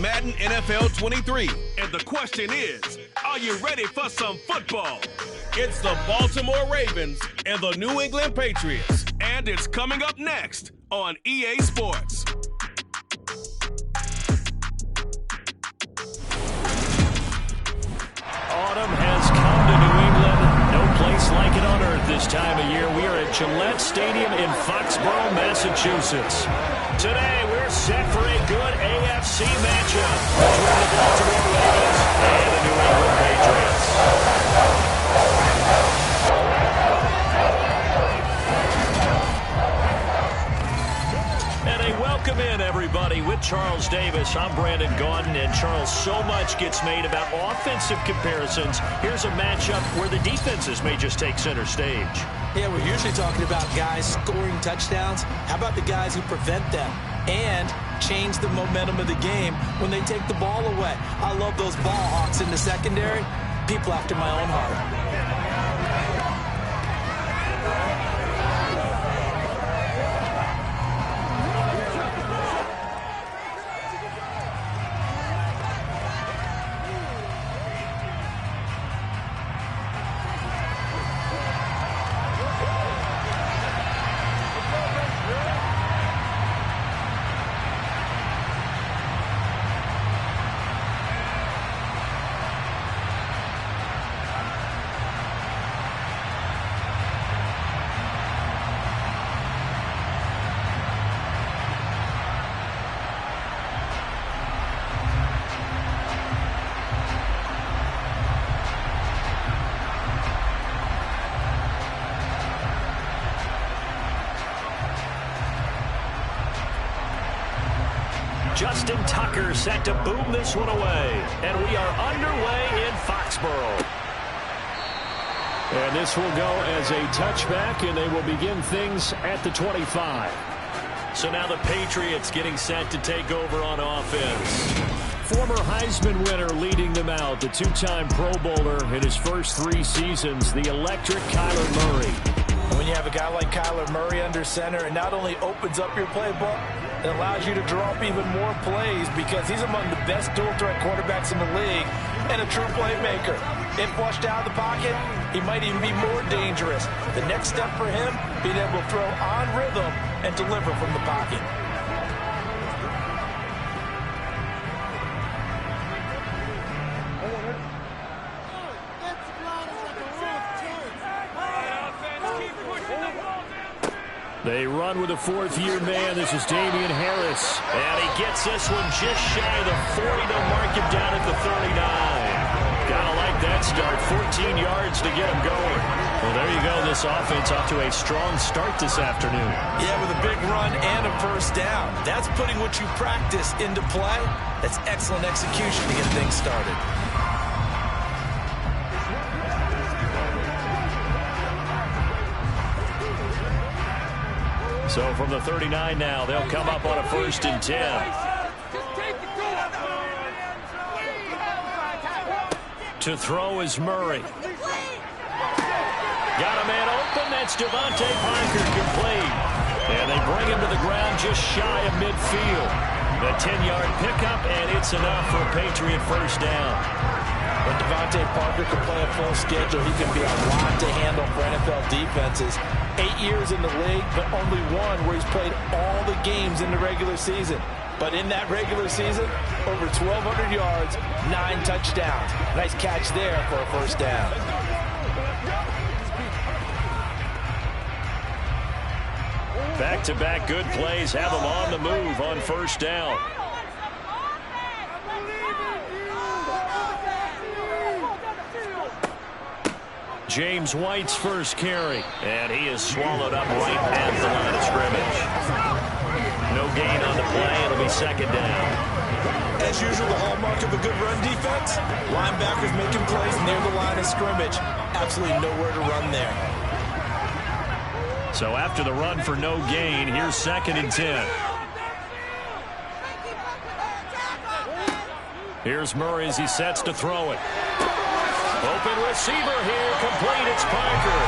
Madden NFL 23. And the question is, are you ready for some football? It's the Baltimore Ravens and the New England Patriots. And it's coming up next on EA Sports. Autumn has come to New England. No place like it on earth this time of year. We are at Gillette Stadium in Foxborough, Massachusetts. Today, we're set for a good AFC matchup between the Baltimore Ravens and the New England Patriots. And a welcome in, everybody, with Charles Davis. I'm Brandon Gaudin, and Charles, so much gets made about offensive comparisons. Here's a matchup where the defenses may just take center stage. Yeah, we're usually talking about guys scoring touchdowns. How about the guys who prevent them and change the momentum of the game when they take the ball away? I love those ball hawks in the secondary. People after my own heart. Justin Tucker set to boom this one away. And we are underway in Foxborough. And this will go as a touchback, and they will begin things at the 25. So now the Patriots getting set to take over on offense. Former Heisman winner leading them out, the two-time Pro Bowler in his first 3 seasons, the electric Kyler Murray. When you have a guy like Kyler Murray under center, it not only opens up your playbook, it allows you to draw up even more plays because he's among the best dual-threat quarterbacks in the league and a true playmaker. If flushed out of the pocket, he might even be more dangerous. The next step for him, being able to throw on rhythm and deliver from the pocket. They run with a 4th-year man. This is Damian Harris. And he gets this one just shy of the 40. They'll mark him down at the 39. Gotta like that start. 14 yards to get him going. Well, there you go. This offense off to a strong start this afternoon. Yeah, with a big run and a first down. That's putting what you practice into play. That's excellent execution to get things started. So from the 39 now, they'll come up on a 1st and 10. To throw is Murray. Got a man open. That's Devontae Parker complete. And they bring him to the ground just shy of midfield. The 10-yard pickup, and it's enough for a Patriot first down. When Devontae Parker can play a full schedule, he can be a lot to handle for NFL defenses. 8 years in the league, but only one where he's played all the games in the regular season. But in that regular season, over 1,200 yards, 9 touchdowns. Nice catch there for a first down. Back-to-back good plays have them on the move on first down. James White's first carry. And he is swallowed up right at the line of scrimmage. No gain on the play. It'll be 2nd down. As usual, the hallmark of a good run defense, linebackers making plays near the line of scrimmage. Absolutely nowhere to run there. So after the run for no gain, here's 2nd and 10. Here's Murray as he sets to throw it. Open receiver here, complete, it's Parker.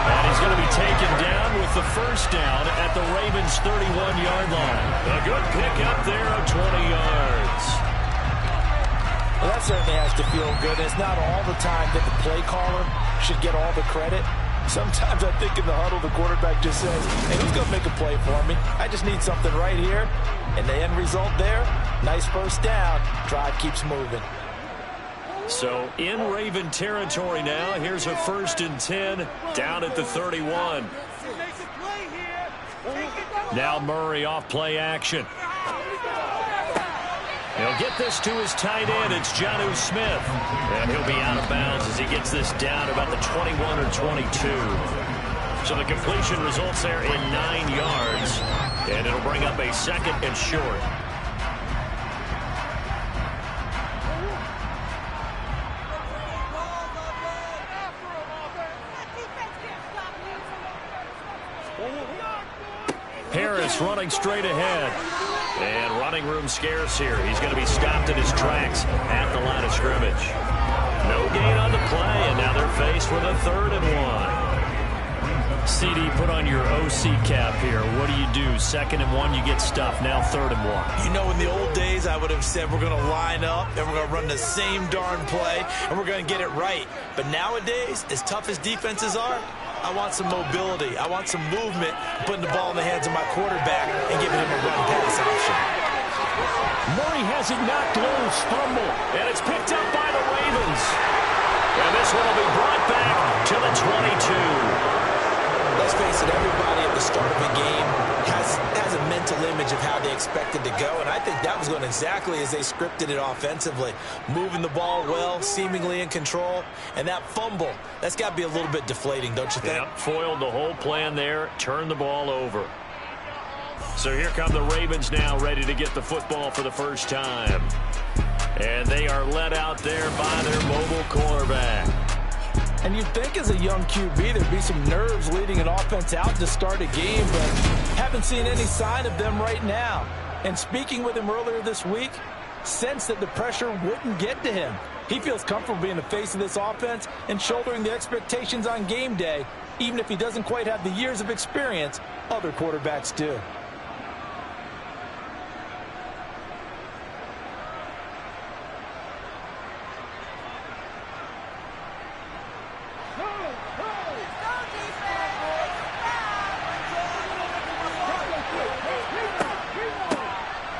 And he's going to be taken down with the first down at the Ravens' 31-yard line. A good pick up there of 20 yards. Well, that certainly has to feel good. It's not all the time that the play caller should get all the credit. Sometimes I think in the huddle, the quarterback just says, hey, who's going to make a play for me? I just need something right here. And the end result there, nice first down. Drive keeps moving. So in Raven territory now, here's a 1st and 10 down at the 31. Now Murray off play action. He'll get this to his tight end. It's Jonnu Smith. And he'll be out of bounds as he gets this down about the 21 or 22. So the completion results there in 9 yards. And it'll bring up a 2nd and short. Harris running straight ahead. And running room scarce here. He's going to be stopped in his tracks at the line of scrimmage. No gain on the play, and now they're faced with a 3rd and 1. CD, put on your OC cap here. What do you do? 2nd and 1, you get stuffed. Now 3rd and 1. You know, in the old days, I would have said we're going to line up and we're going to run the same darn play and we're going to get it right. But nowadays, as tough as defenses are, I want some mobility. I want some movement, putting the ball in the hands of my quarterback and giving him a run-pass option. Murray has it knocked loose. Fumble. And it's picked up by the Ravens. And this one will be brought back to the 22. Let's face it, everybody at the start of a game has a mental image of how they expect it to go, and I think that was going exactly as they scripted it offensively. Moving the ball well, seemingly in control, and that fumble, that's got to be a little bit deflating, don't you think? Yep, foiled the whole plan there, turned the ball over. So here come the Ravens now, ready to get the football for the first time. And they are led out there by their mobile quarterback. And you'd think as a young QB there'd be some nerves leading an offense out to start a game, but haven't seen any sign of them right now. And speaking with him earlier this week, sensed that the pressure wouldn't get to him. He feels comfortable being the face of this offense and shouldering the expectations on game day, even if he doesn't quite have the years of experience other quarterbacks do.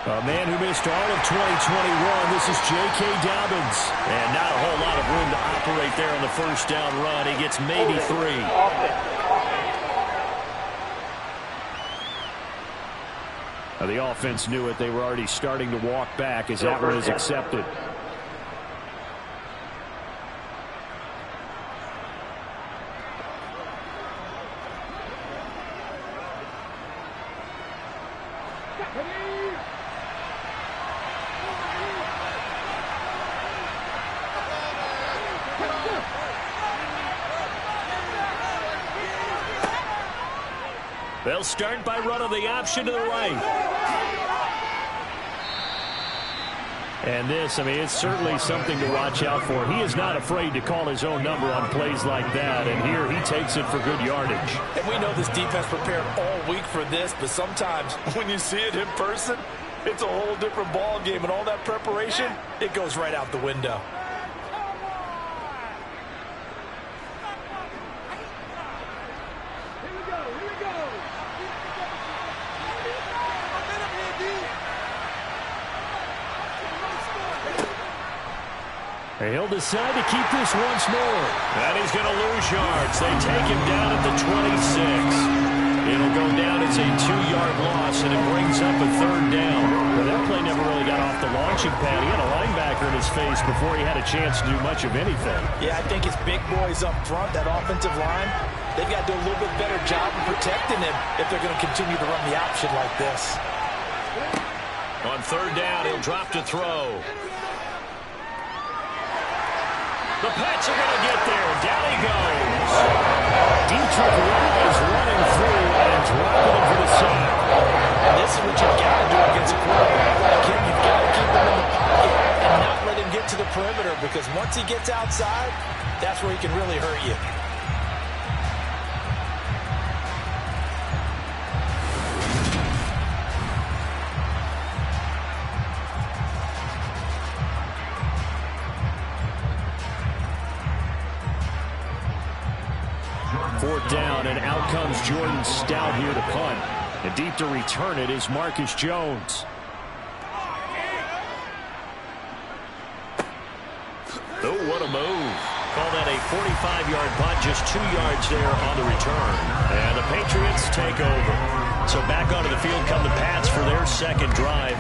A man who missed all of 2021, this is J.K. Dobbins. And not a whole lot of room to operate there on the first down run. He gets maybe 3. Now the offense knew it. They were already starting to walk back as that one is accepted. They'll start by running the option to the right. And this, I mean, it's certainly something to watch out for. He is not afraid to call his own number on plays like that, and here he takes it for good yardage. And we know this defense prepared all week for this, but sometimes when you see it in person, it's a whole different ball game, and all that preparation, it goes right out the window. He'll decide to keep this once more. And he's going to lose yards. They take him down at the 26. It'll go down as a 2-yard loss, and it brings up a 3rd down. But that play never really got off the launching pad. He had a linebacker in his face before he had a chance to do much of anything. Yeah, I think his big boys up front, that offensive line, they've got to do a little bit better job of protecting him if they're going to continue to run the option like this. On 3rd down, he'll drop to throw. The Pats are going to get there. Down he goes. Dietrich is running through and dropping him for the sack. And this is what you've got to do against a quarterback like him. You've got to keep him in the pocket and not let him get to the perimeter, because once he gets outside, that's where he can really hurt you. 4th down, and out comes Jordan Stout here to punt. And deep to return it is Marcus Jones. Oh, what a move. Call that a 45-yard punt, just 2 yards there on the return. And the Patriots take over. So back onto the field come the Pats for their second drive.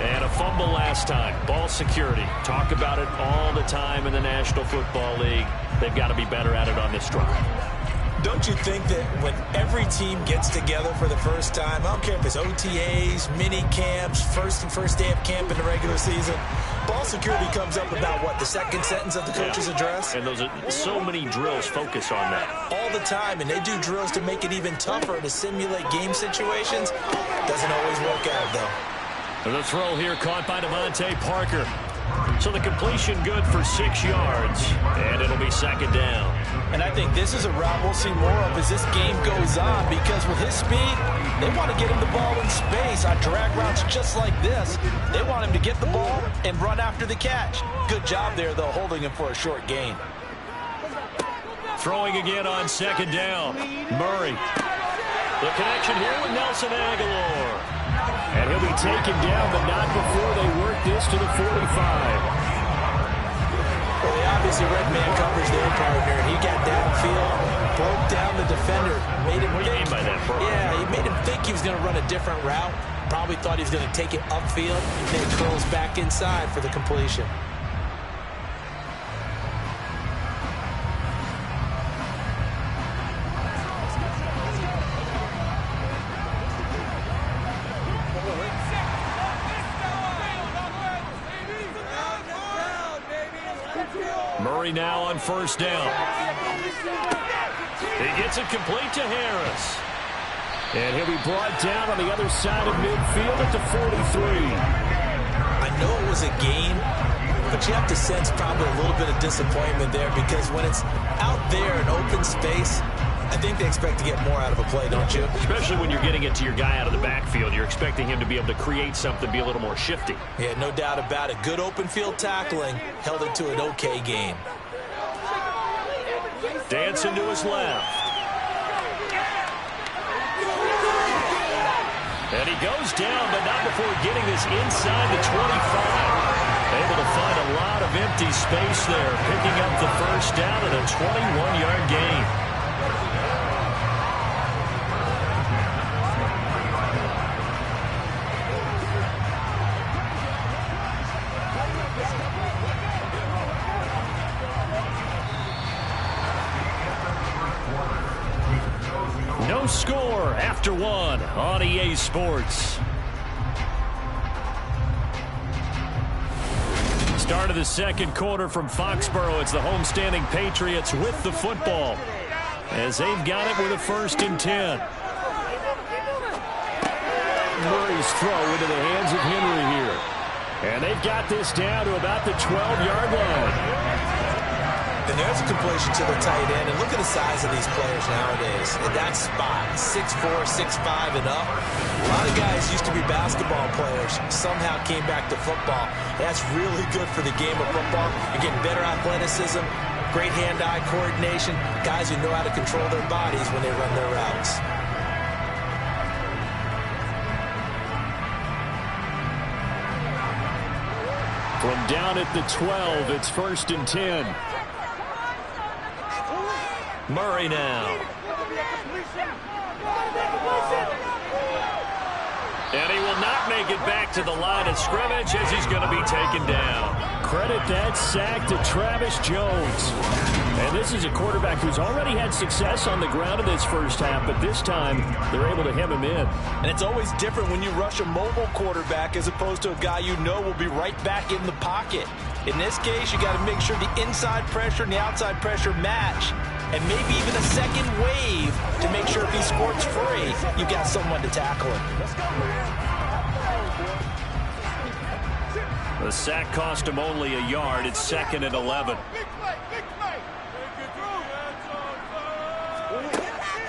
And a fumble last time. Ball security. Talk about it all the time in the National Football League. They've got to be better at it on this drive. Don't you think that when every team gets together for the first time, I don't care if it's OTAs, mini camps, first day of camp in the regular season, ball security comes up about, what, the second sentence of the coach's address? And those are so many drills focus on that. All the time, and they do drills to make it even tougher to simulate game situations. Doesn't always work out, though. And the throw here caught by Devontae Parker. So the completion good for 6 yards, and it'll be second down. And I think this is a route we'll see more of as this game goes on, because with his speed, they want to get him the ball in space on drag routes just like this. They want him to get the ball and run after the catch. Good job there, though, holding him for a short gain. Throwing again on second down. Murray. The connection here with Nelson Aguilar. And he'll be taken down, but not before they work this to the 45. Well, they obviously read man coverage their partner. He got downfield, broke down the defender. Made him what do you mean by that, bro? Yeah, he made him think he was going to run a different route. Probably thought he was going to take it upfield. Then it curls back inside for the completion. Murray now on first down. He gets it complete to Harris. And he'll be brought down on the other side of midfield at the 43. I know it was a gain, but you have to sense probably a little bit of disappointment there, because when it's out there in open space, I think they expect to get more out of a play, don't you? Especially when you're getting it to your guy out of the backfield. You're expecting him to be able to create something, be a little more shifty. Yeah, no doubt about it. Good open field tackling held it to an okay game. Dancing to his left. And he goes down, but not before getting this inside the 25. Able to find a lot of empty space there, picking up the first down and a 21-yard gain. No score after one on EA Sports. Start of the second quarter from Foxborough. It's the homestanding Patriots with the football, as they've got it with a 1st and 10. Murray's throw into the hands of Henry here. And they've got this down to about the 12-yard line. And there's a completion to the tight end. And look at the size of these players nowadays. In that spot, 6'4", 6'5", and up. A lot of guys used to be basketball players, somehow came back to football. That's really good for the game of football. You're getting better athleticism, great hand-eye coordination, guys who know how to control their bodies when they run their routes. From down at the 12, it's 1st and 10. Murray now. And he will not make it back to the line of scrimmage as he's going to be taken down. Credit that sack to Travis Jones. And this is a quarterback who's already had success on the ground in this first half, but this time they're able to hem him in. And it's always different when you rush a mobile quarterback as opposed to a guy you know will be right back in the pocket. In this case, you got to make sure the inside pressure and the outside pressure match, and maybe even a second wave to make sure if he squirts free, you've got someone to tackle him. The sack cost him only a yard. It's 2nd and 11.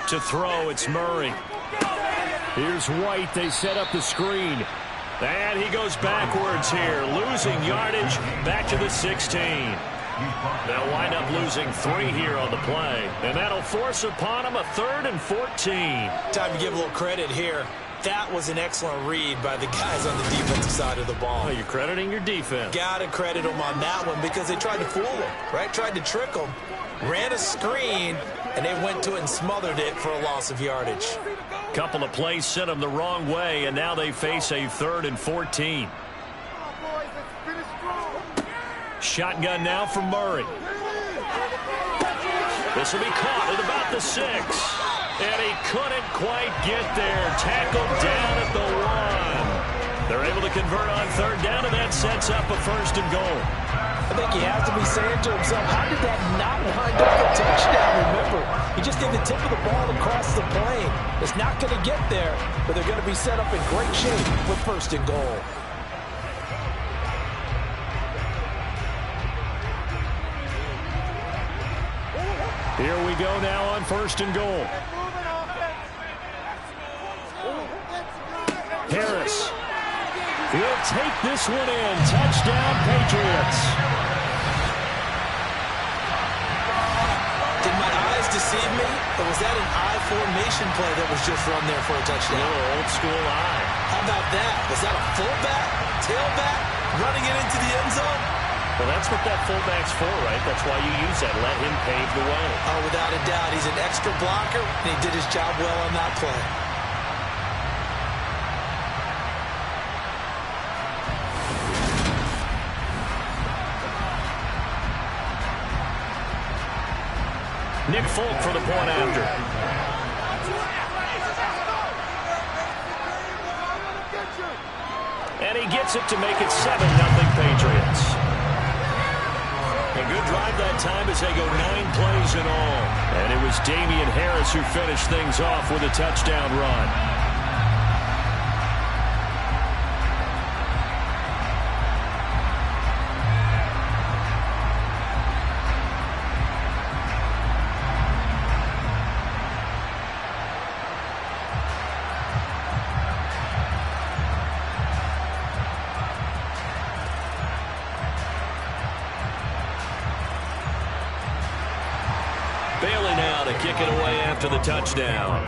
To throw, it's Murray. Here's White. They set up the screen. And he goes backwards here, losing yardage back to the 16. They'll wind up losing 3 here on the play, and that'll force upon them a 3rd and 14. Time to give a little credit here. That was an excellent read by the guys on the defensive side of the ball. Oh, you're crediting your defense. Got to credit them on that one because they tried to fool them, right? Tried to trick them, ran a screen, and they went to it and smothered it for a loss of yardage. Couple of plays sent them the wrong way, and now they face a 3rd and 14. Shotgun now for Murray. This will be caught at about the 6. And he couldn't quite get there. Tackled down at the 1. They're able to convert on 3rd down, and that sets up a 1st and goal. I think he has to be saying to himself, how did that not wind up a touchdown? Remember, he just did the tip of the ball across the plane. It's not going to get there, but they're going to be set up in great shape with 1st and goal. Here we go now on 1st and goal. Harris. He'll take this one in. Touchdown, Patriots. Did my eyes deceive me? Or was that an I formation play that was just run there for a touchdown? Little old school eye. How about that? Was that a fullback, tailback, running it into the end zone? Well, that's what that fullback's for, right? That's why you use that. Let him pave the way. Oh, without a doubt. He's an extra blocker, and he did his job well on that play. Nick Folk for the point after. And he gets it to make it 7-0 Patriots. A good drive that time as they go 9 plays in all. And it was Damian Harris who finished things off with a touchdown run. Bailey now to kick it away after the touchdown.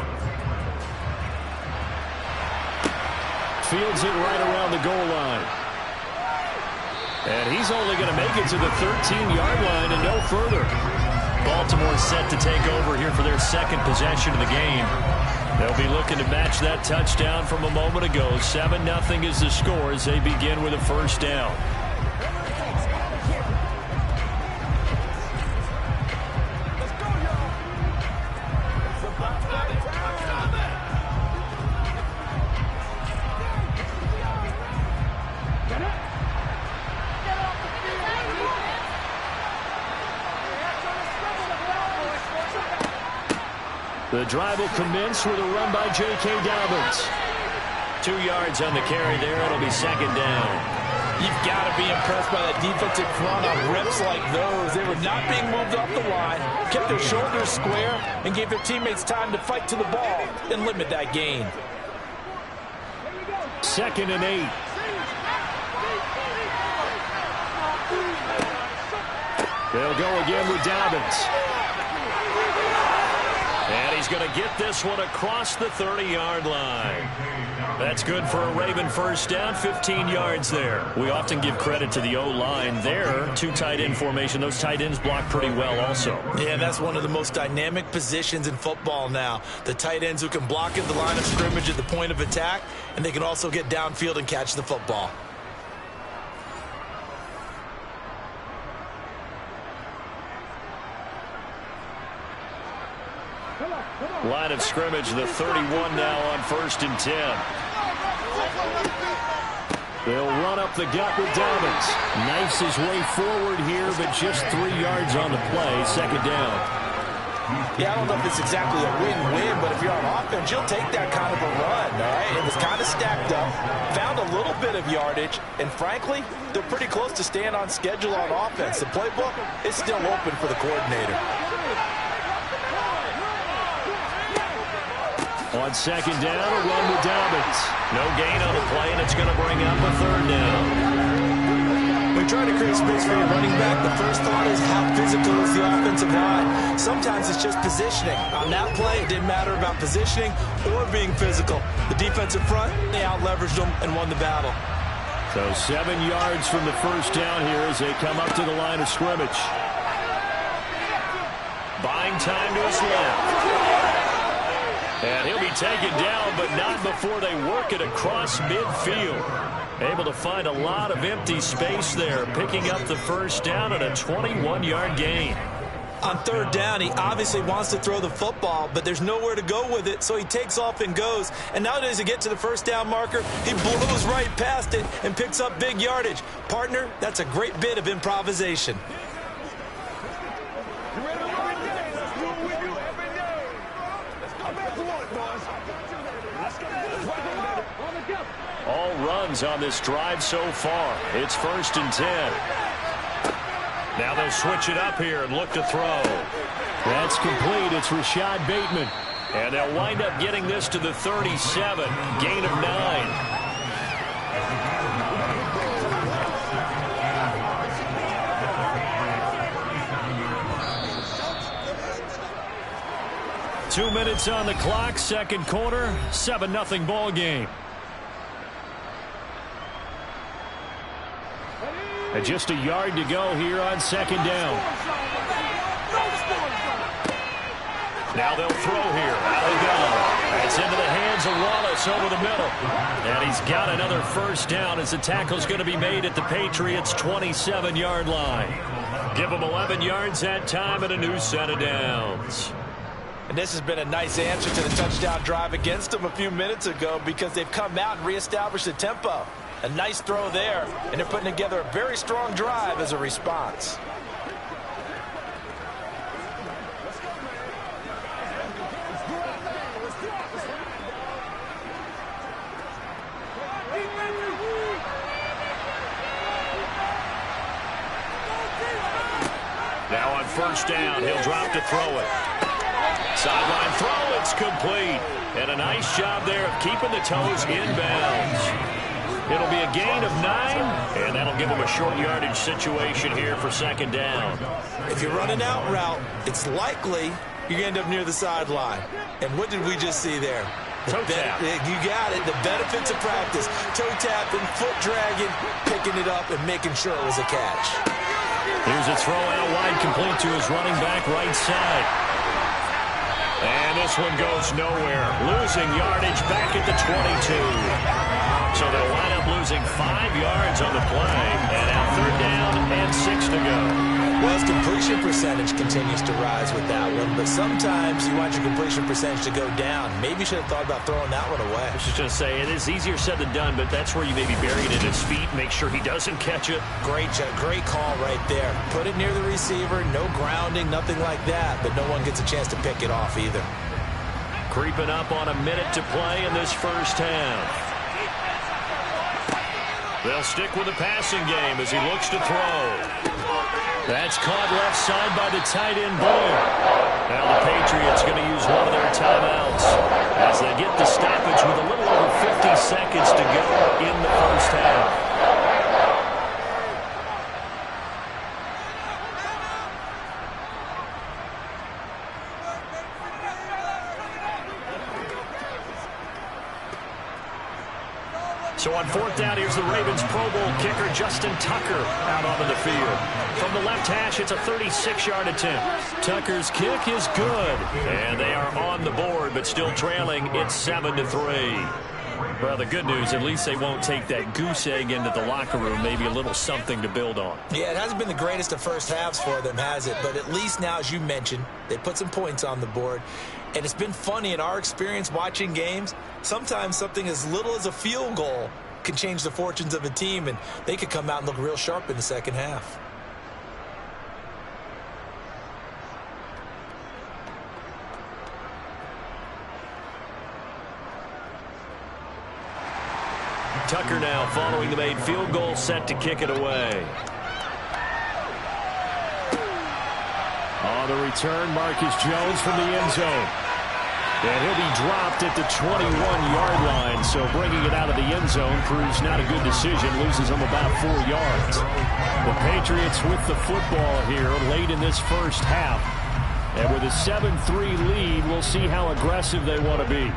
Fields it right around the goal line. And he's only going to make it to the 13-yard line and no further. Baltimore set to take over here for their 2nd possession of the game. They'll be looking to match that touchdown from a moment ago. 7-0 is the score as they begin with a 1st down. The drive will commence with a run by J.K. Dobbins. 2 yards on the carry there. It'll be 2nd down. You've got to be impressed by that defensive front on reps like those. They were not being moved off the line, kept their shoulders square, and gave their teammates time to fight to the ball and limit that gain. 2nd and 8. They'll go again with Dobbins. And he's going to get this one across the 30-yard line. That's good for a Raven 1st down, 15 yards there. We often give credit to the O-line there. 2 tight end formation. Those tight ends block pretty well also. Yeah, that's one of the most dynamic positions in football now. The tight ends who can block at the line of scrimmage at the point of attack, and they can also get downfield and catch the football. Line of scrimmage, the 31 now on 1st and 10. They'll run up the gut with Dobbins. Knifes his way forward here, but just 3 yards on the play. 2nd down. Yeah, I don't know if it's exactly a win-win, but if you're on offense, you'll take that kind of a run, all right? It was kind of stacked up, found a little bit of yardage, and frankly, they're pretty close to staying on schedule on offense. The playbook is still open for the coordinator. On 2nd down, a run with Dobbins. No gain on the play, and it's going to bring up a 3rd down. We trying to create space for your running back, the first thought is how physical is the offensive line. Sometimes it's just positioning. On that play, it didn't matter about positioning or being physical. The defensive front, they out-leveraged them and won the battle. So 7 yards from the first down here as they come up to the line of scrimmage. Buying time to his left. And he'll be taken down, but not before they work it across midfield. Able to find a lot of empty space there, picking up the first down and a 21-yard gain. On third down, he obviously wants to throw the football, but there's nowhere to go with it, so he takes off and goes. And now as he gets to the first down marker, he blows right past it and picks up big yardage. Partner, that's a great bit of improvisation. All runs on this drive so far. It's 1st and 10. Now they'll switch it up here and look to throw. That's complete. It's Rashad Bateman. And they'll wind up getting this to the 37. Gain of 9. 2 minutes on the clock, second quarter, 7-0 ball game. And just a yard to go here on second down. Now they'll throw here. Out they go. It's into the hands of Wallace over the middle. And he's got another first down as the tackle's going to be made at the Patriots' 27-yard line. Give them 11 yards that time and a new set of downs. And this has been a nice answer to the touchdown drive against them a few minutes ago because they've come out and reestablished the tempo. A nice throw there, and they're putting together a very strong drive as a response. Now on first down, he'll drop to throw it. Sideline throw, it's complete. And a nice job there of keeping the toes inbounds. It'll be a gain of 9, and that'll give them a short yardage situation here for second down. If you run an out route, it's likely you end up near the sideline. And what did we just see there? Toe tap. You got it. The benefits of practice. Toe tapping, foot dragging, picking it up, and making sure it was a catch. Here's a throw out wide, complete to his running back right side. And this one goes nowhere. Losing yardage back at the 22. So they'll wind up losing 5 yards on the play. And now third down and 6 to go. Well, his completion percentage continues to rise with that one. But sometimes you want your completion percentage to go down. Maybe you should have thought about throwing that one away. I was just going to say, it is easier said than done, but that's where you maybe bury it at his feet. Make sure he doesn't catch it. Great call right there. Put it near the receiver. No grounding, nothing like that. But no one gets a chance to pick it off either. Creeping up on a minute to play in this first half. They'll stick with the passing game as he looks to throw. That's caught left side by the tight end, Boyd. Now the Patriots going to use one of their timeouts as they get the stoppage with a little over 50 seconds to go in the first half. So on fourth down, here's the Ravens Pro Bowl kicker, Justin Tucker, out onto the field. From the left hash, it's a 36-yard attempt. Tucker's kick is good. And they are on the board, but still trailing. It's 7-3. Well, the good news, at least they won't take that goose egg into the locker room. Maybe a little something to build on. Yeah, it hasn't been the greatest of first halves for them, has it? But at least now, as you mentioned, they put some points on the board. And it's been funny in our experience watching games. Sometimes something as little as a field goal can change the fortunes of a team, and they could come out and look real sharp in the second half. Tucker now following the made field goal, set to kick it away. On the return, Marcus Jones from the end zone. And he'll be dropped at the 21-yard line. So bringing it out of the end zone proves not a good decision. Loses him about 4 yards. The Patriots with the football here late in this first half. And with a 7-3 lead, we'll see how aggressive they want to be.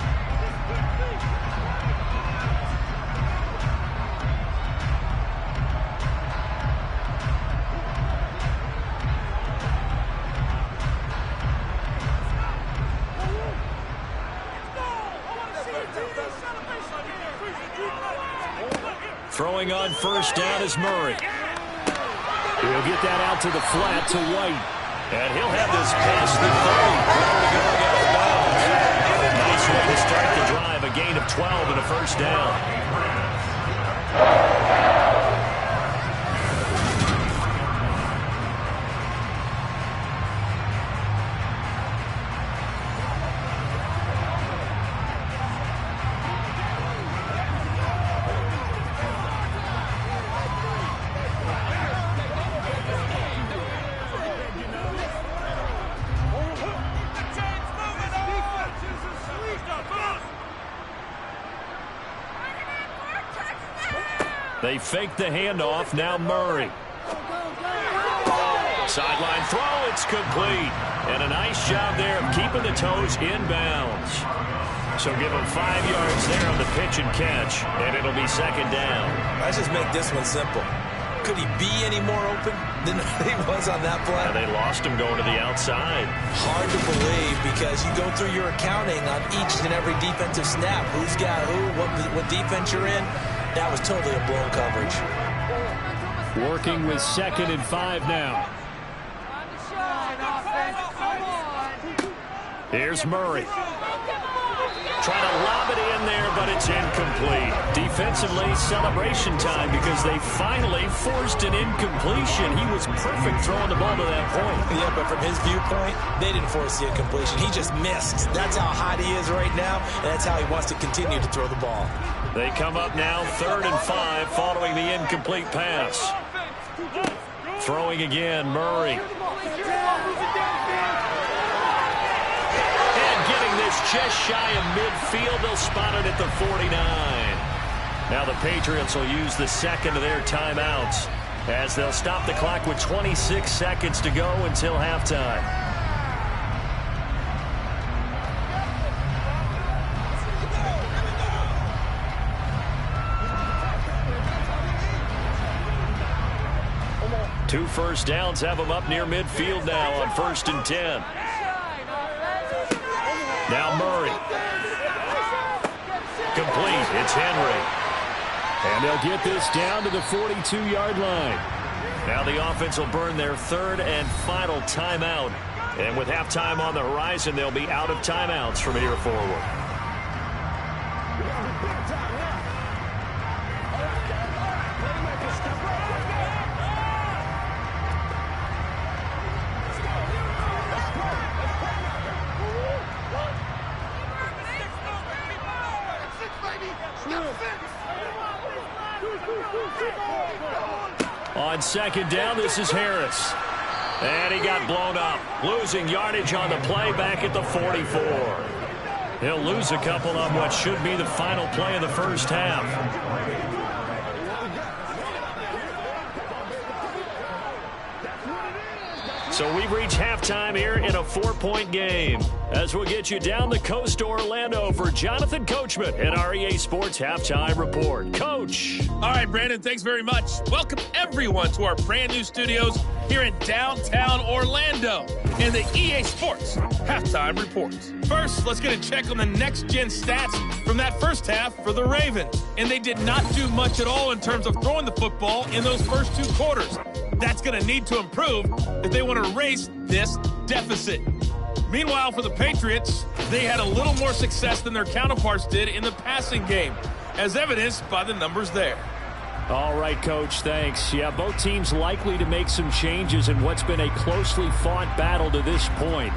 Throwing on first down is Murray. He'll get that out to the flat to White. And he'll have this past the 30. Nice way to start the drive. A gain of 12 and a first down. They fake the handoff. Now Murray. Sideline throw. It's complete. And a nice job there of keeping the toes inbounds. So give him 5 yards there on the pitch and catch. And it'll be second down. Let's just make this one simple. Could he be any more open than he was on that play? Yeah, they lost him going to the outside. Hard to believe because you go through your accounting on each and every defensive snap. Who's got who, what defense you're in. That was totally a blown coverage. Working with 2nd and 5 now. Here's Murray. Trying to lob it in there, but it's incomplete. Defensively, celebration time because they finally forced an incompletion. He was perfect throwing the ball to that point. Yeah, but from his viewpoint, they didn't force the incompletion. He just missed. That's how hot he is right now, and that's how he wants to continue to throw the ball. They come up now 3rd and 5 following the incomplete pass. Throwing again, Murray. This just shy of midfield. They'll spot it at the 49. Now the Patriots will use the second of their timeouts as they'll stop the clock with 26 seconds to go until halftime. Two first downs have them up near midfield now on 1st and 10. Now Murray. Complete. It's Henry. And they'll get this down to the 42-yard line. Now the offense will burn their 3rd and final timeout. And with halftime on the horizon, they'll be out of timeouts from here forward. On 2nd down, this is Harris. And he got blown up. Losing yardage on the play back at the 44. He'll lose a couple on what should be the final play of the first half. So we've reached halftime here in a 4-point game. As we'll get you down the coast to Orlando for Jonathan Coachman at our EA Sports Halftime Report. Coach. All right, Brandon, thanks very much. Welcome everyone to our brand new studios here in downtown Orlando in the EA Sports Halftime Report. First, let's get a check on the next-gen stats from that first half for the Ravens. And they did not do much at all in terms of throwing the football in those first 2 quarters. That's going to need to improve if they want to erase this deficit. Meanwhile, for the Patriots, they had a little more success than their counterparts did in the passing game, as evidenced by the numbers there. All right, Coach, thanks. Yeah, both teams likely to make some changes in what's been a closely fought battle to this point.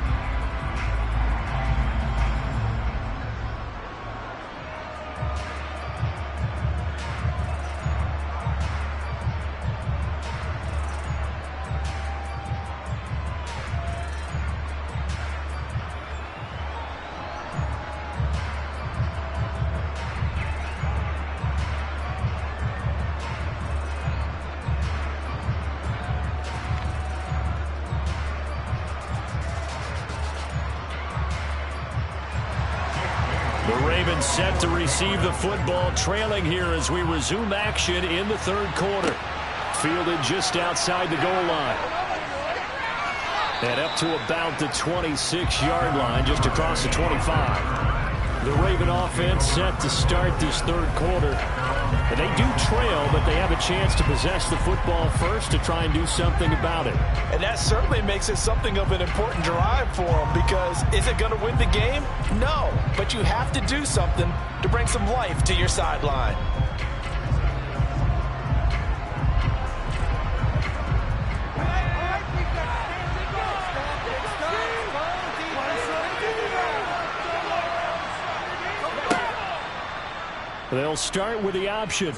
The Ravens set to receive the football, trailing here as we resume action in the third quarter. Fielded just outside the goal line. And up to about the 26-yard line, just across the 25. The Raven offense set to start this third quarter. And they do trail, but they have a chance to possess the football first to try and do something about it. And that certainly makes it something of an important drive for them, because is it going to win the game? No, but you have to do something to bring some life to your sideline. They'll start with the option.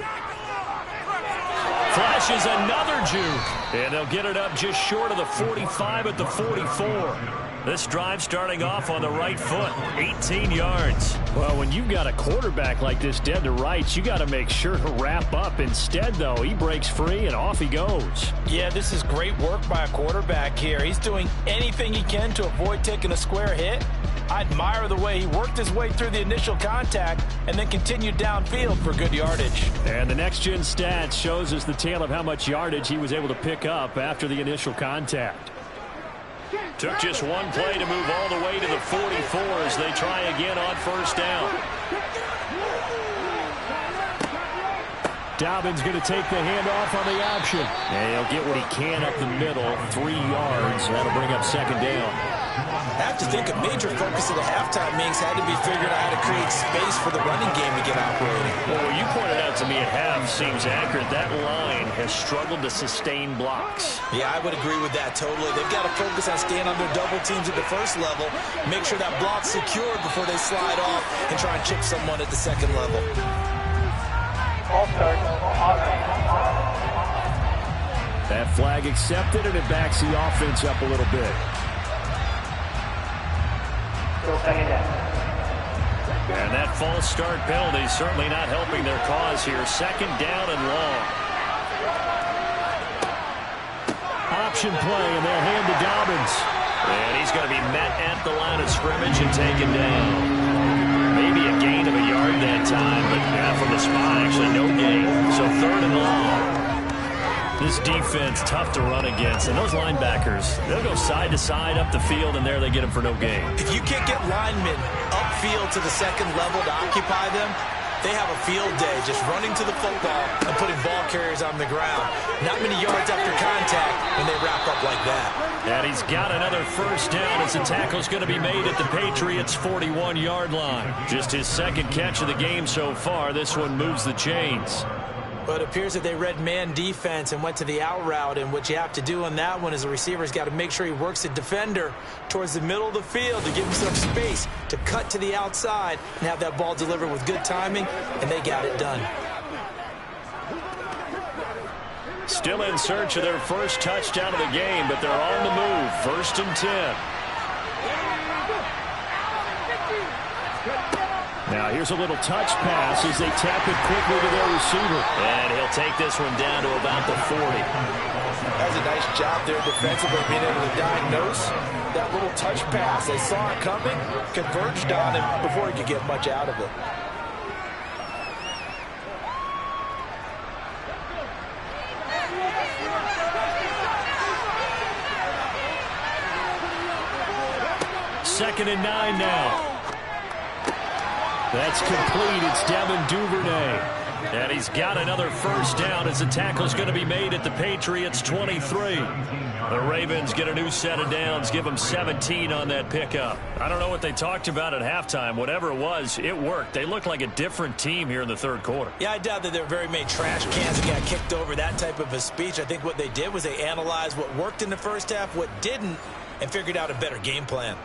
Flashes another juke. And they'll get it up just short of the 45 at the 44. This drive starting off on the right foot. 18 yards. Well, when you've got a quarterback like this dead to rights, you got to make sure to wrap up. Instead, though, he breaks free and off he goes. Yeah, this is great work by a quarterback here. He's doing anything he can to avoid taking a square hit. I admire the way he worked his way through the initial contact and then continued downfield for good yardage. And the next-gen stats shows us the tale of how much yardage he was able to pick up after the initial contact. Took just one play to move all the way to the 44 as they try again on first down. Dobbins going to take the handoff on the option. And he'll get what he can up the middle, 3 yards. That'll bring up second down. I have to think a major focus of the halftime meetings had to be figuring out how to create space for the running game to get operating. Well, what you pointed out to me at half seems accurate. That line has struggled to sustain blocks. Yeah, I would agree with that totally. They've got to focus on staying on their double teams at the first level, make sure that block's secured before they slide off and try and chip someone at the second level. That flag accepted, and it backs the offense up a little bit. And that false start penalty certainly not helping their cause here. Second down and long. Option play, and they'll hand to Dobbins. And he's going to be met at the line of scrimmage and taken down. Maybe a gain of a yard that time, but from the spot, actually no gain. So third and long. This defense, tough to run against. And those linebackers, they'll go side to side up the field, and there they get them for no gain. If you can't get linemen upfield to the second level to occupy them, they have a field day just running to the football and putting ball carriers on the ground. Not many yards after contact when they wrap up like that. And he's got another first down as the tackle's going to be made at the Patriots' 41-yard line. Just his second catch of the game so far. This one moves the chains. But it appears that they read man defense and went to the out route, and what you have to do on that one is the receiver's got to make sure he works the defender towards the middle of the field to give him some space to cut to the outside and have that ball delivered with good timing, and they got it done. Still in search of their first touchdown of the game, but they're on the move. First and 10. Now here's a little touch pass as they tap it quickly to their receiver. And he'll take this one down to about the 40. That's a nice job there defensively, being able to diagnose that little touch pass. They saw it coming, converged on him before he could get much out of it. Second and 9 now. That's complete. It's Devin Duvernay. And he's got another first down as the tackle's going to be made at the Patriots' 23. The Ravens get a new set of downs, give them 17 on that pickup. I don't know what they talked about at halftime. Whatever it was, it worked. They look like a different team here in the third quarter. Yeah, I doubt that there were very many trash cans that got kicked over, that type of a speech. I think what they did was they analyzed what worked in the first half, what didn't, and figured out a better game plan.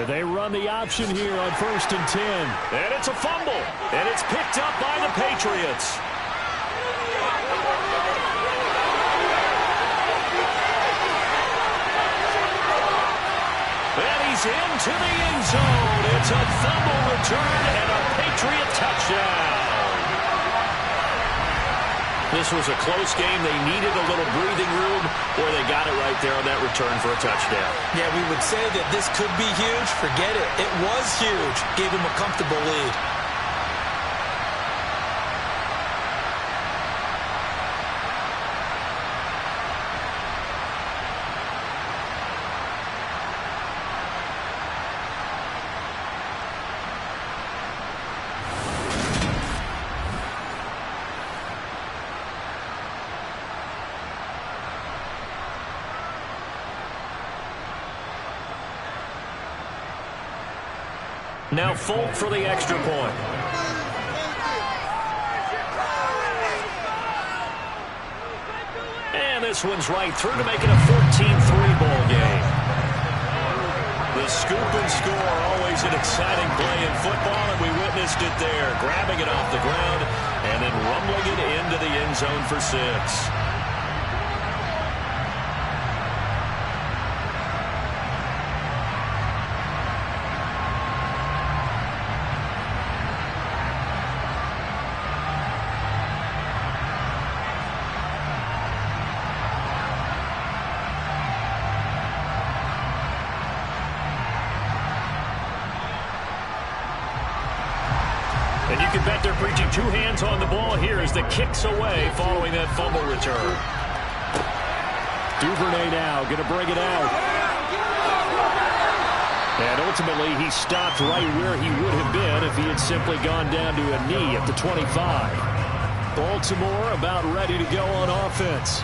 They run the option here on first and 10. And it's a fumble. And it's picked up by the Patriots. And he's into the end zone. It's a fumble return and a Patriot touchdown. This was a close game. They needed a little breathing room, or they got it right there on that return for a touchdown. Yeah, we would say that this could be huge. Forget it. It was huge. Gave him a comfortable lead. Now Folk for the extra point. And this one's right through to make it a 14-3 ball game. The scoop and score, always an exciting play in football, and we witnessed it there. Grabbing it off the ground and then rumbling it into the end zone for 6. And you can bet they're preaching 2 hands on the ball here as the kick's away following that fumble return. Duvernay now going to bring it out. And ultimately he stopped right where he would have been if he had simply gone down to a knee at the 25. Baltimore about ready to go on offense.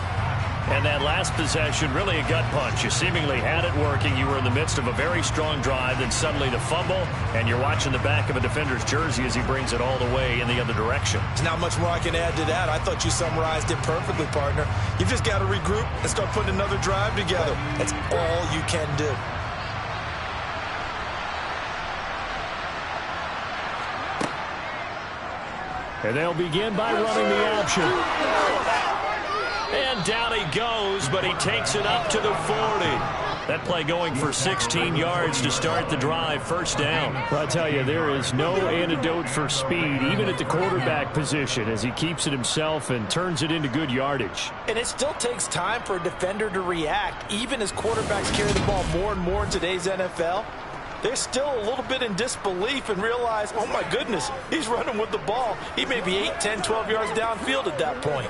And that last possession, really a gut punch. You seemingly had it working. You were in the midst of a very strong drive, then suddenly the fumble, and you're watching the back of a defender's jersey as he brings it all the way in the other direction. There's not much more I can add to that. I thought you summarized it perfectly, partner. You've just got to regroup and start putting another drive together. That's all you can do. And they'll begin by running the option. And down he goes, but he takes it up to the 40. That play going for 16 yards to start the drive, first down. Well, I tell you, there is no antidote for speed, even at the quarterback position, as he keeps it himself and turns it into good yardage. And it still takes time for a defender to react, even as quarterbacks carry the ball more and more in today's NFL. They're still a little bit in disbelief and realize, oh my goodness, he's running with the ball. He may be 8, 10, 12 yards downfield at that point.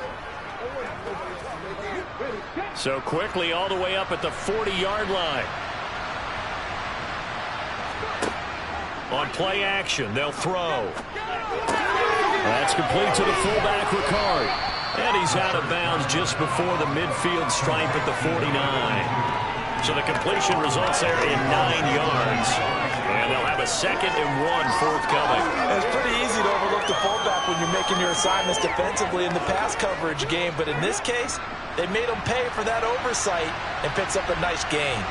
So quickly all the way up at the 40-yard line. On play action, they'll throw. That's complete to the fullback, Ricard. And he's out of bounds just before the midfield stripe at the 49. So the completion results there in 9 yards. And they'll have a 2nd and 1 forthcoming. It's pretty easy to overlook the fullback when you're making your assignments defensively in the pass coverage game. But in this case, they made him pay for that oversight and picks up a nice gain.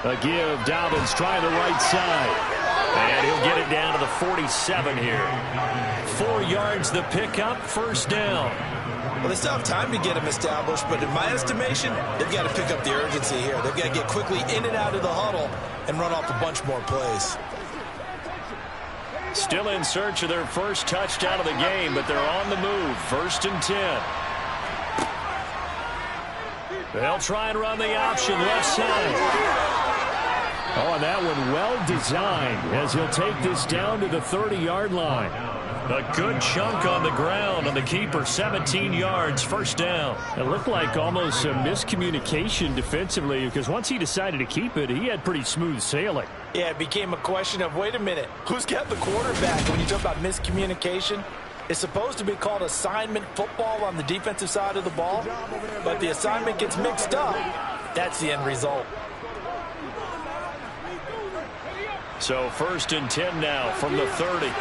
A give. Dobbins trying the right side. And he'll get it down to the 47 here. 4 yards the pickup, first down. Well, they still have time to get him established, but in my estimation, they've got to pick up the urgency here. They've got to get quickly in and out of the huddle and run off a bunch more plays. Still in search of their first touchdown of the game, but they're on the move. 1st and 10. They'll try and run the option left side. Oh, and that one well designed as he'll take this down to the 30-yard line. A good chunk on the ground on the keeper, 17 yards, first down. It looked like almost a miscommunication defensively because once he decided to keep it, he had pretty smooth sailing. Yeah, it became a question of, wait a minute, who's got the quarterback? When you talk about miscommunication, it's supposed to be called assignment football on the defensive side of the ball, but the assignment gets mixed up. That's the end result. So 1st and 10 now from the 30.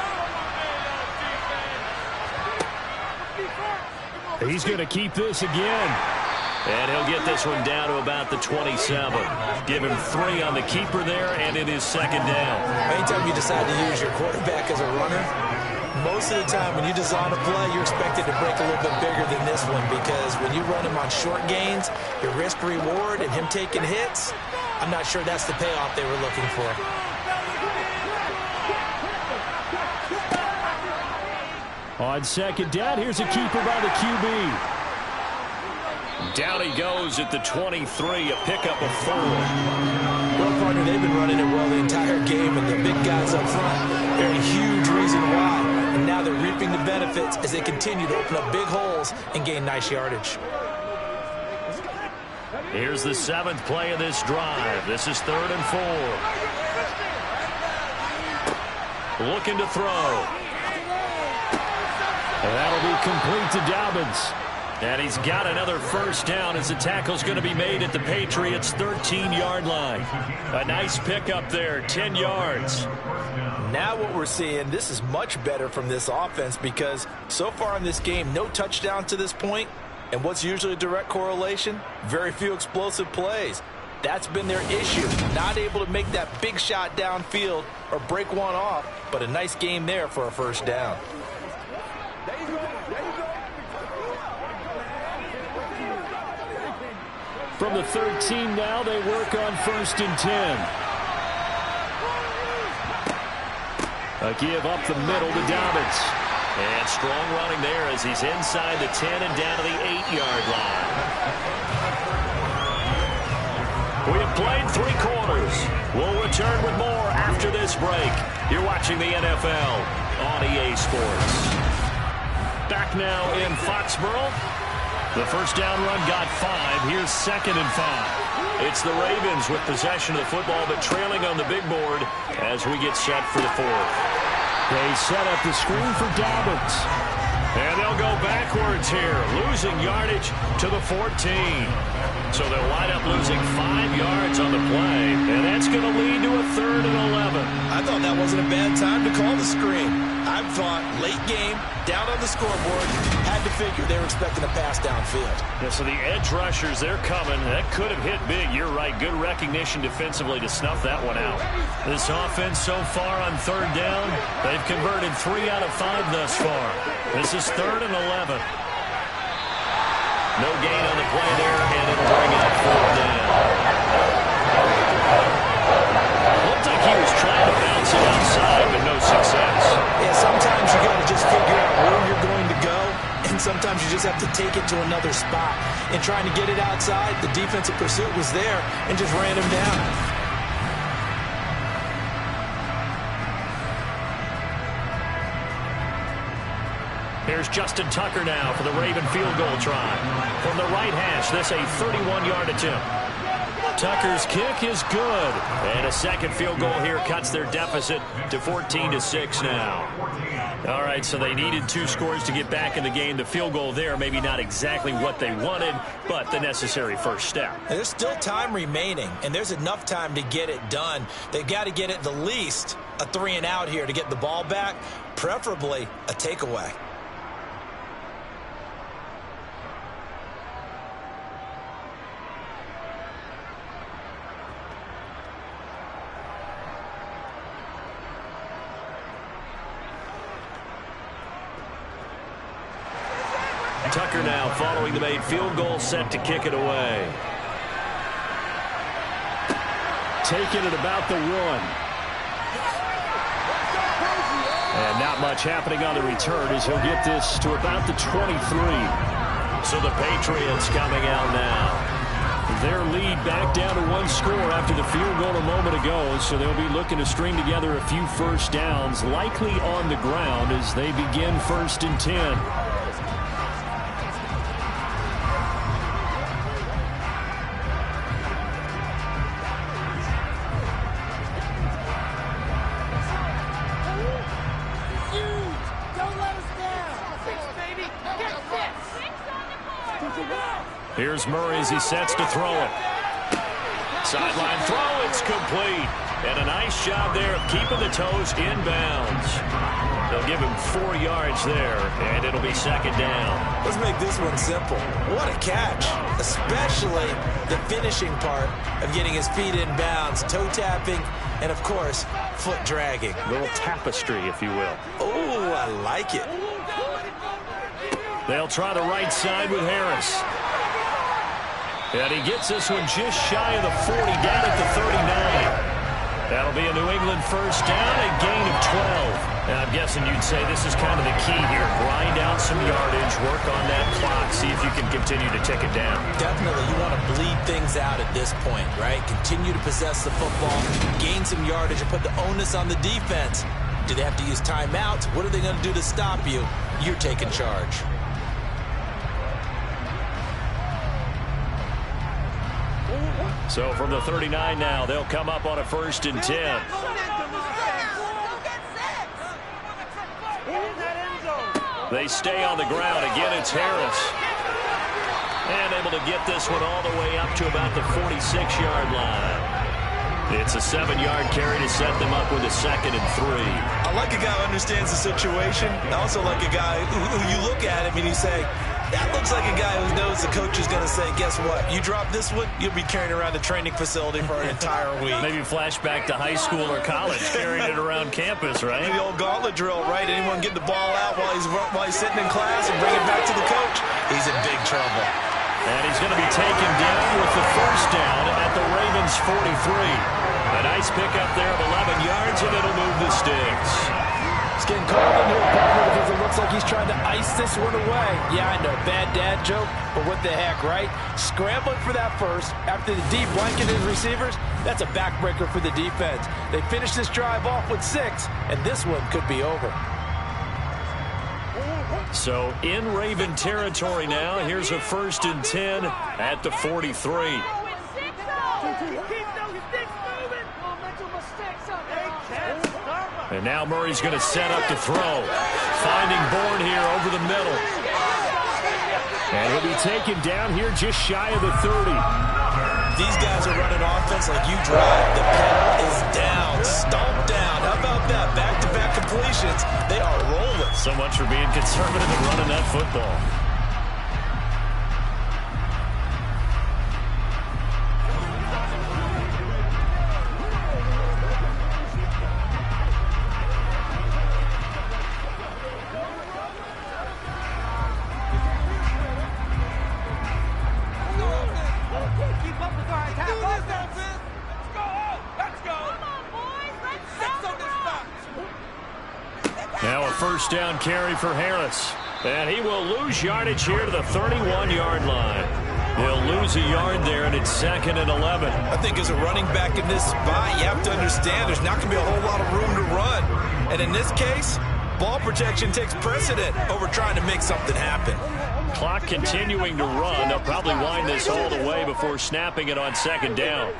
He's going to keep this again. And he'll get this one down to about the 27. Give him 3 on the keeper there, and it is 2nd down. Anytime you decide to use your quarterback as a runner, most of the time when you design a play, you're expected to break a little bit bigger than this one, because when you run him on short gains, your risk-reward and him taking hits, I'm not sure that's the payoff they were looking for. On second down, here's a keeper by the QB. Down he goes at the 23, a pickup of 4. Well, partner, they've been running it well the entire game, and the big guys up front, they're a huge reason why. And now they're reaping the benefits as they continue to open up big holes and gain nice yardage. Here's the 7th play of this drive. This is 3rd and 4. Looking to throw. And that'll be complete to Dobbins. And he's got another first down as the tackle's going to be made at the Patriots' 13-yard line. A nice pickup there, 10 yards. Now what we're seeing, this is much better from this offense because so far in this game, no touchdown to this point. And what's usually a direct correlation? Very few explosive plays. That's been their issue. Not able to make that big shot downfield or break one off, but a nice game there for a first down. From the 13 now, they work on 1st and 10. A give up the middle to Dobbins. And strong running there as he's inside the 10 and down to the 8-yard line. We have played 3 quarters. We'll return with more after this break. You're watching the NFL on EA Sports. Back now in Foxborough. The first down run got 5. Here's 2nd and 5. It's the Ravens with possession of the football, but trailing on the big board as we get set for the 4th. They set up the screen for Dobbins. And they'll go backwards here, losing yardage to the 14. So they'll wind up losing 5 yards on the play, and that's going to lead to a 3rd and 11. I thought that wasn't a bad time to call the screen. I thought late game, down on the scoreboard, had to figure they were expecting a pass downfield. Yeah, so the edge rushers, they're coming. That could have hit big. You're right. Good recognition defensively to snuff that one out. This offense so far on 3rd down, they've converted 3 out of 5 thus far. This is 3rd and 11. No gain on the play there, and it'll bring up 4th down. Looked like he was trying to bounce it outside, but no success. Yeah, sometimes you got to just figure out where you're going to go, and sometimes you just have to take it to another spot. And trying to get it outside, the defensive pursuit was there and just ran him down. Here's Justin Tucker now for the Raven field goal try. From the right hash, this a 31-yard attempt. Tucker's kick is good. And a second field goal here cuts their deficit to 14-6 now. All right, so they needed 2 scores to get back in the game. The field goal there, maybe not exactly what they wanted, but the necessary first step. There's still time remaining, and there's enough time to get it done. They've got to get at the least a 3 and out here to get the ball back, preferably a takeaway. Tucker now following the made field goal, set to kick it away. Taking it about the 1. And not much happening on the return as he'll get this to about the 23. So the Patriots coming out now. Their lead back down to 1 score after the field goal a moment ago, so they'll be looking to string together a few first downs, likely on the ground as they begin 1st and 10. Here's Murray as he sets to throw it. Sideline throw, it's complete. And a nice job there of keeping the toes in bounds. They'll give him 4 yards there, and it'll be 2nd down. Let's make this one simple. What a catch, especially the finishing part of getting his feet in bounds, toe tapping, and, of course, foot dragging. A little tapestry, if you will. Oh, I like it. They'll try the right side with Harris. And he gets this one just shy of the 40, down at the 39. That'll be a New England first down, a gain of 12. And I'm guessing you'd say this is kind of the key here. Grind out some yardage, work on that clock, see if you can continue to tick it down. Definitely. You want to bleed things out at this point, right? Continue to possess the football, gain some yardage, and put the onus on the defense. Do they have to use timeouts? What are they going to do to stop you? You're taking charge. So from the 39 now, they'll come up on a 1st and 10. They stay on the ground. Again, it's Harris. And able to get this one all the way up to about the 46-yard line. It's a 7-yard carry to set them up with a 2nd and 3. I like a guy who understands the situation. I also like a guy who you look at him and you say, that looks like a guy who knows the coach is going to say, guess what? You drop this one, you'll be carrying around the training facility for an entire week. Maybe flashback to high school or college, carrying it around campus, right? Maybe the old gauntlet drill, right? Anyone get the ball out while he's sitting in class and bring it back to the coach? He's in big trouble. And he's going to be taken down with the first down at the Ravens' 43. A nice pickup there of 11 yards, and it'll move the sticks. He's getting called into a bubble because it looks like he's trying to ice this one away. Yeah, I know, bad dad joke, but what the heck, right? Scrambling for that first after the deep blanket his receivers, that's a backbreaker for the defense. They finish this drive off with 6, and this one could be over. So in Raven territory now, here's a 1st and 10 at the 43. And now Murray's going to set up to throw. Finding Bourne here over the middle. And he'll be taken down here just shy of the 30. These guys are running offense like you drive. The pedal is down, stomped down. How about that? Back-to-back completions. They are rolling. So much for being conservative and running that football. Now a first down carry for Harris. And he will lose yardage here to the 31-yard line. He'll lose a yard there, and it's 2nd and 11. I think as a running back in this spot, you have to understand there's not going to be a whole lot of room to run. And in this case, ball protection takes precedent over trying to make something happen. Clock continuing to run. They'll probably wind this all the way before snapping it on 2nd down.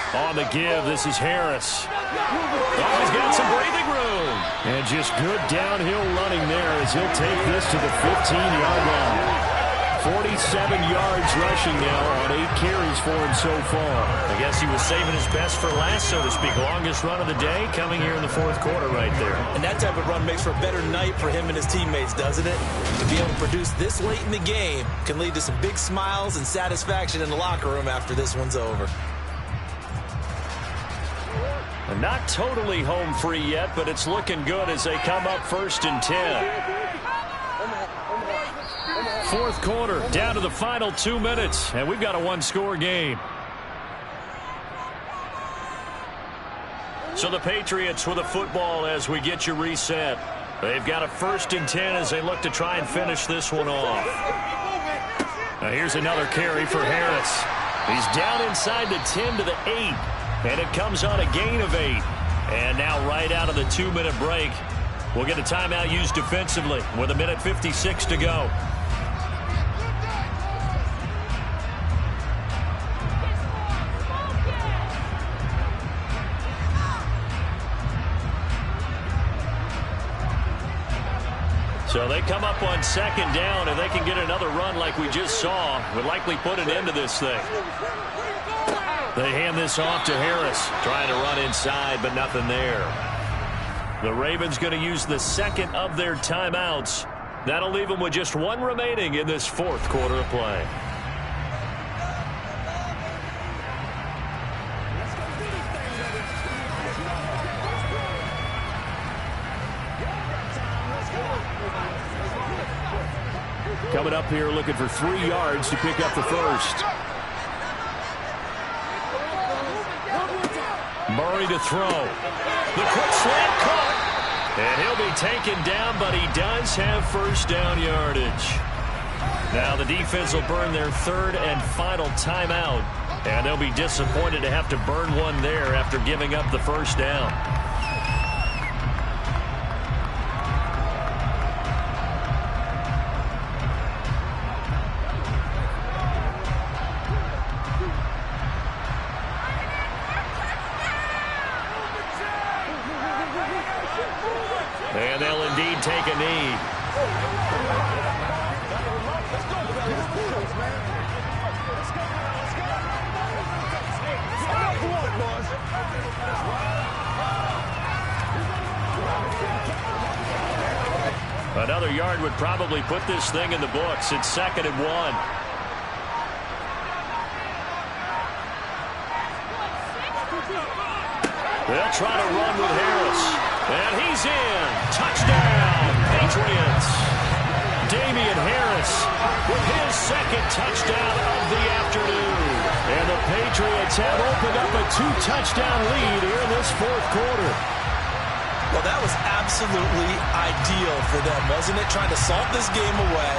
On the give, this is Harris. Oh, he's got some breathing room. And just good downhill running there as he'll take this to the 15-yard line. 47 yards rushing now on 8 carries for him so far. I guess he was saving his best for last, so to speak. Longest run of the day coming here in the 4th quarter right there. And that type of run makes for a better night for him and his teammates, doesn't it? To be able to produce this late in the game can lead to some big smiles and satisfaction in the locker room after this one's over. Not totally home free yet, but it's looking good as they come up 1st and 10. 4th quarter, down to the final 2 minutes, and we've got a 1-score game. So the Patriots with a football as we get you reset. They've got a 1st and 10 as they look to try and finish this one off. Now here's another carry for Harris. He's down inside the 10 to the 8. And it comes on a gain of 8. And now right out of the 2-minute break, we'll get a timeout used defensively with 1:56 to go. So they come up on 2nd down, and they can get another run like we just saw. Would likely put an end to this thing. They hand this off to Harris, trying to run inside, but nothing there. The Ravens going to use the 2nd of their timeouts. That'll leave them with just 1 remaining in this 4th quarter of play. Coming up here looking for 3 yards to pick up the first. Murray to throw. The quick slant caught. And he'll be taken down, but he does have first down yardage. Now the defense will burn their third and final timeout. And they'll be disappointed to have to burn one there after giving up the first down. And they'll indeed take a knee. Another yard would probably put this thing in the books. It's 2nd and 1. They'll try to run with Harris. And he's in. Touchdown, Patriots. Damian Harris with his 2nd touchdown of the afternoon. And the Patriots have opened up a 2-touchdown lead here in this 4th quarter. Well, that was absolutely ideal for them, wasn't it? Trying to salt this game away.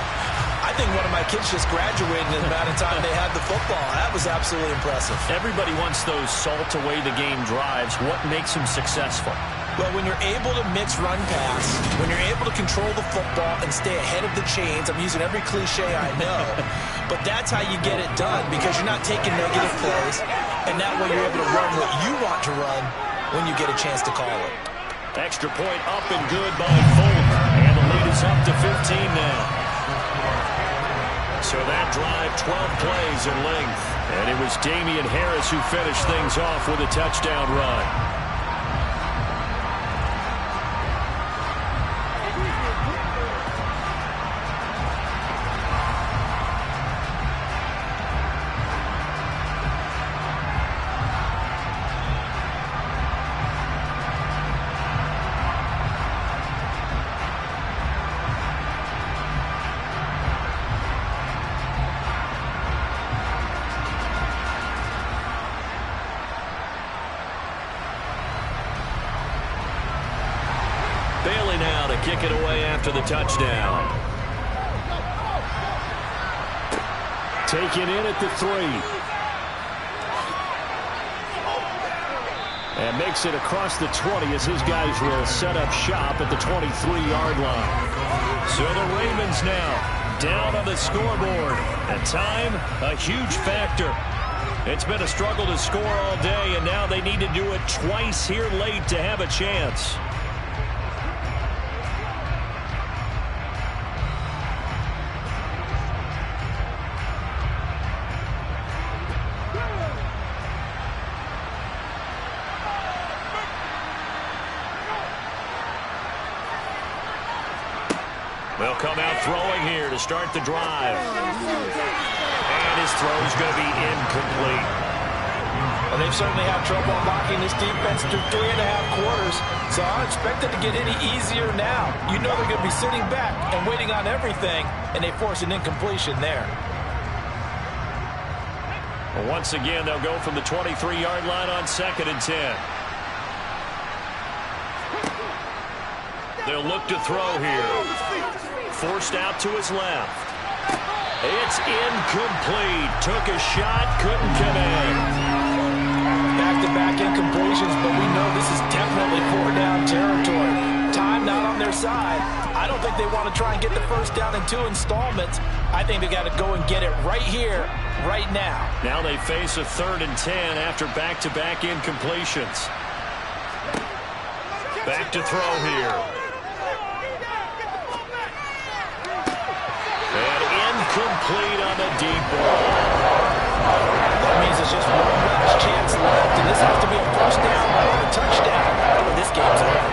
I think one of my kids just graduated in the amount of time they had the football. That was absolutely impressive. Everybody wants those salt away the game drives. What makes them successful? Well, when you're able to mix run pass, when you're able to control the football and stay ahead of the chains, I'm using every cliche I know, but that's how you get it done because you're not taking negative plays, and that way you're able to run what you want to run when you get a chance to call it. Extra point up and good by Fulton, and the lead is up to 15 now. So that drive, 12 plays in length, and it was Damian Harris who finished things off with a touchdown run. Kick it away after the touchdown. Taken in at the 3. And makes it across the 20 as his guys will set up shop at the 23-yard line. So the Ravens now down on the scoreboard. At time, a huge factor. It's been a struggle to score all day, and now they need to do it twice here late to have a chance. They'll come out throwing here to start the drive. And his throw's going to be incomplete. Well, they've certainly had trouble unlocking this defense through 3.5 quarters, so I don't expect it to get any easier now. You know they're going to be sitting back and waiting on everything, and they force an incompletion there. Well, once again, they'll go from the 23-yard line on 2nd and 10. They'll look to throw here. Forced out to his left. It's incomplete. Took a shot, couldn't connect. Back-to-back incompletions, but we know this is definitely 4-down territory. Time not on their side. I don't think they want to try and get the first down in 2 installments. I think they got to go and get it right here, right now. Now they face a 3rd and 10 after back-to-back incompletions. Back to throw here. Complete on the deep ball. That means it's just one last chance left, and this has to be a first down or a touchdown, or this game's over.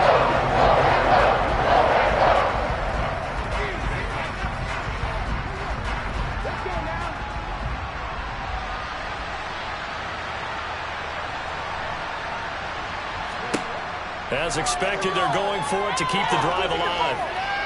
As expected, they're going for it to keep the drive alive.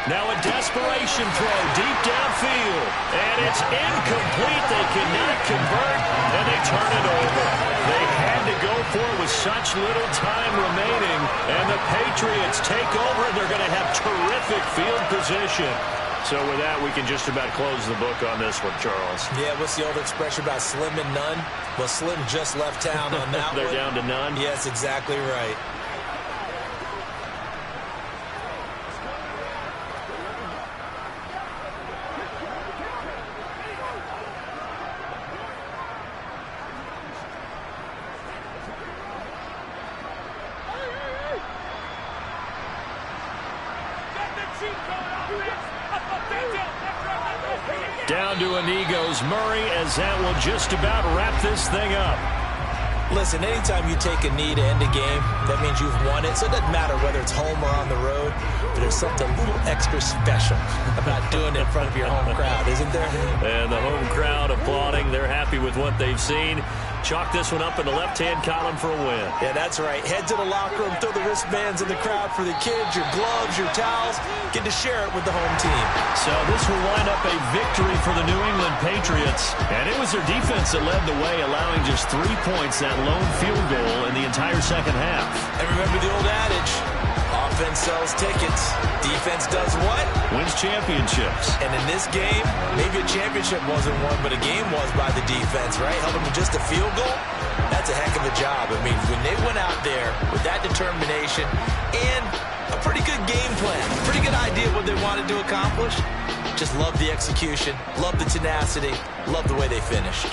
Now a desperation throw deep downfield. And it's incomplete. They cannot convert, and they turn it over. They had to go for it with such little time remaining, and the Patriots take over, and they're going to have terrific field position. So with that, we can just about close the book on this one, Charles. Yeah, what's the old expression about slim and none? Well, Slim just left town on that They're one. down to none? Yes, exactly right. Down to a knee goes Murray, as that will just about wrap this thing up. Listen, anytime you take a knee to end a game, that means you've won it. So it doesn't matter whether it's home or on the road, but there's something a little extra special about doing it in front of your home crowd, isn't there? And the home crowd applauding. They're happy with what they've seen. Chalk this one up in the left-hand column for a win. Yeah, that's right. Head to the locker room, throw the wristbands in the crowd for the kids, your gloves, your towels. Get to share it with the home team. So this will wind up a victory for the New England Patriots. And it was their defense that led the way, allowing just 3 points, that lone field goal in the entire second half. And remember the old adage, offense sells tickets. Defense does what? Wins championships. And in this game, maybe a championship wasn't won, but a game was by the defense, right? Held them to just a field goal. That's a heck of a job. I mean, when they went out there with that determination and a pretty good game plan, pretty good idea of what they wanted to accomplish, just love the execution, love the tenacity, love the way they finished.